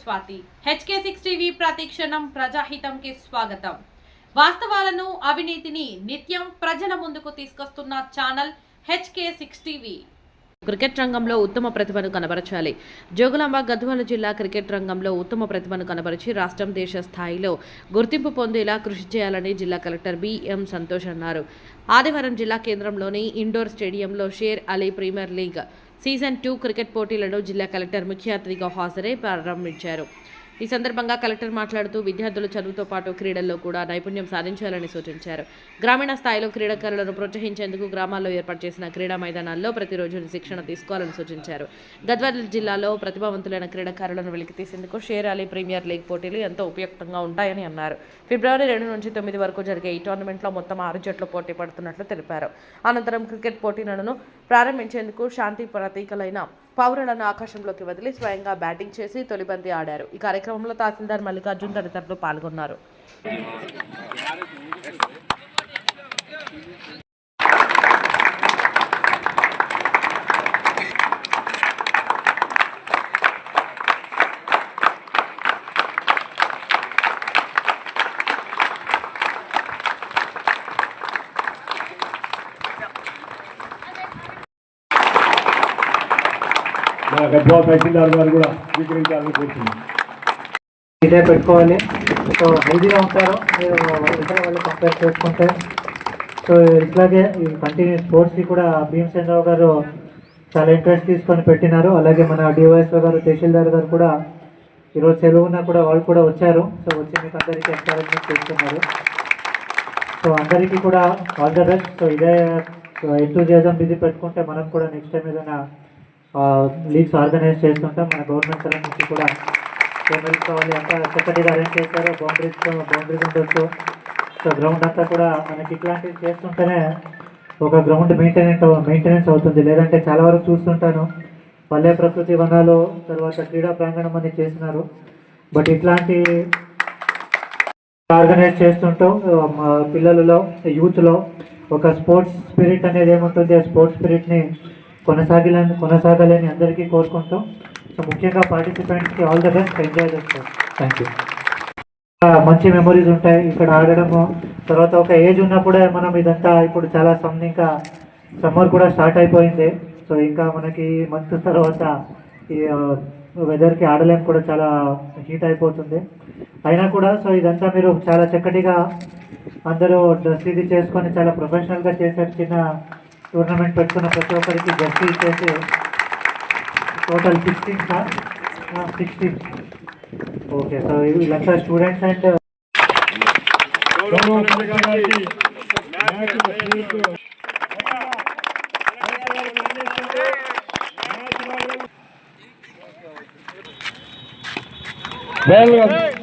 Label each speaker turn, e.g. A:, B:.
A: Swathi. HK6 TV ప్రతిక్షణం ప్రజాహితంకి స్వాగతం. వాస్తవాలను అవినీతిని నిత్యం ప్రజల ముందుకు తీసుకొస్తున్న ఛానల్ HK6 టీవీ. క్రికెట్ రంగంలో ఉత్తమ ప్రతిభను కనబరచాలి. జోగులాంబ గద్వాల జిల్లా క్రికెట్ రంగంలో ఉత్తమ ప్రతిభను కనబరిచి రాష్ట్రం దేశ స్థాయిలో గుర్తింపు పొందేలా కృషి చేయాలని జిల్లా కలెక్టర్ బిఎం సంతోష్ అన్నారు. ఆదివారం జిల్లా కేంద్రంలోని ఇండోర్ స్టేడియంలో Sher Ali premier league season 2 cricket పోటీలను జిల్లా కలెక్టర్ ముఖ్య అతిథిగా హాజరై ప్రారంభించారు. ఈ సందర్భంగా కలెక్టర్ మాట్లాడుతూ విద్యార్థులు చదువుతో పాటు క్రీడల్లో కూడా నైపుణ్యం సాధించాలని సూచించారు. గ్రామీణ స్థాయిలో క్రీడాకారులను ప్రోత్సహించేందుకు గ్రామాల్లో ఏర్పాటు చేసిన క్రీడా మైదానాల్లో ప్రతిరోజు శిక్షణ తీసుకోవాలని సూచించారు. గద్వాల జిల్లాలో ప్రతిభావంతులైన క్రీడాకారులను వెలికితీసేందుకు షేర్ అలీ ప్రీమియర్ లీగ్ పోటీలు ఎంతో ఉపయుక్తంగా ఉంటాయని అన్నారు. ఫిబ్రవరి 2 నుంచి 9 వరకు జరిగే ఈ టోర్నమెంట్లో మొత్తం 6 జట్లు పోటీ పడుతున్నట్లు తెలిపారు. అనంతరం క్రికెట్ పోటీలను ప్రారంభించేందుకు శాంతి ప్రతీకలైన పౌరులను ఆకాశంలోకి వదిలి స్వయంగా బ్యాటింగ్ చేసి తొలిబంతి ఆడారు. ఈ కార్యక్రమంలో తహసీల్దార్ మల్లికార్జున్ తదితరులు పాల్గొన్నారు.
B: తహసీల్దార్ గారు కూడా స్వీకరించాలని కోరుతున్నాను.
C: ఇదే పెట్టుకోవాలి. సో హెల్దీగా ఉంటారు మీరు ఇతర వాళ్ళు కంపేర్ చేసుకుంటే. సో ఇట్లాగే కంటిన్యూ స్పోర్ట్స్కి కూడా భీమసేనరావు గారు చాలా ఇంట్రెస్ట్ తీసుకొని పెట్టినారు. అలాగే మన డివైఎస్ఓ గారు తహసీల్దార్ గారు కూడా ఈరోజు సెలవున్నా కూడా వాళ్ళు కూడా వచ్చారు. సో వచ్చి మీకు అందరికీ ఎంకరేజ్మెంట్ చేస్తున్నారు. సో అందరికీ కూడా ఆల్ ద బెస్ట్. సో ఇదే ఎంతూజియాజం ఇది పెట్టుకుంటే మనం కూడా నెక్స్ట్ టైం ఏదైనా లీగ్స్ ఆర్గనైజ్ చేస్తుంటాం. మన గవర్నమెంట్ తరఫు నుంచి కూడా పేమెంట్స్ కావాలి అంతా చక్కటిగా అరేంజ్ చేశారు. బౌండరీస్ ఉండొచ్చు. సో గ్రౌండ్ అంతా కూడా మనకి ఇట్లాంటివి చేస్తుంటేనే ఒక గ్రౌండ్ మెయింటెనెన్స్ అవుతుంది. లేదంటే చాలా వరకు చూస్తుంటాను పల్లె ప్రకృతి వనాలు తర్వాత క్రీడా ప్రాంగణం అని చేసినారు. బట్ ఇట్లాంటి ఆర్గనైజ్ చేస్తుంటూ పిల్లలలో యూత్లో ఒక స్పోర్ట్స్ స్పిరిట్ అనేది ఏముంటుంది, ఆ స్పోర్ట్స్ స్పిరిట్ని కొనసాగాలని అందరికీ కోరుకుంటూ, సో ముఖ్యంగా పార్టిసిపెంట్స్కి ఆల్ ద బెస్ట్, ఎంజాయ్ చేస్తారు. Thank you. మంచి మెమొరీస్ ఉంటాయి ఇక్కడ ఆడడము. తర్వాత ఒక ఏజ్ ఉన్నప్పుడే మనం ఇదంతా ఇప్పుడు చాలా ఇంకా సమ్మర్ కూడా స్టార్ట్ అయిపోయింది. సో ఇంకా మనకి మంత్ తర్వాత ఈ వెదర్కి ఆడలేం కూడా చాలా హీట్ అయిపోతుంది. అయినా కూడా సో ఇదంతా మీరు చాలా చక్కటిగా అందరూ డ్రెస్ ఇది చేసుకొని చాలా ప్రొఫెషనల్గా చేశారు. చిన్న టూర్నమెంట్ పెట్టుకున్న ప్రతి ఒక్కరికి జర్సీ ఇచ్చేసి టోటల్ 16 ఓకే. సో వీళ్ళంతా స్టూడెంట్స్ అండ్
B: వెల్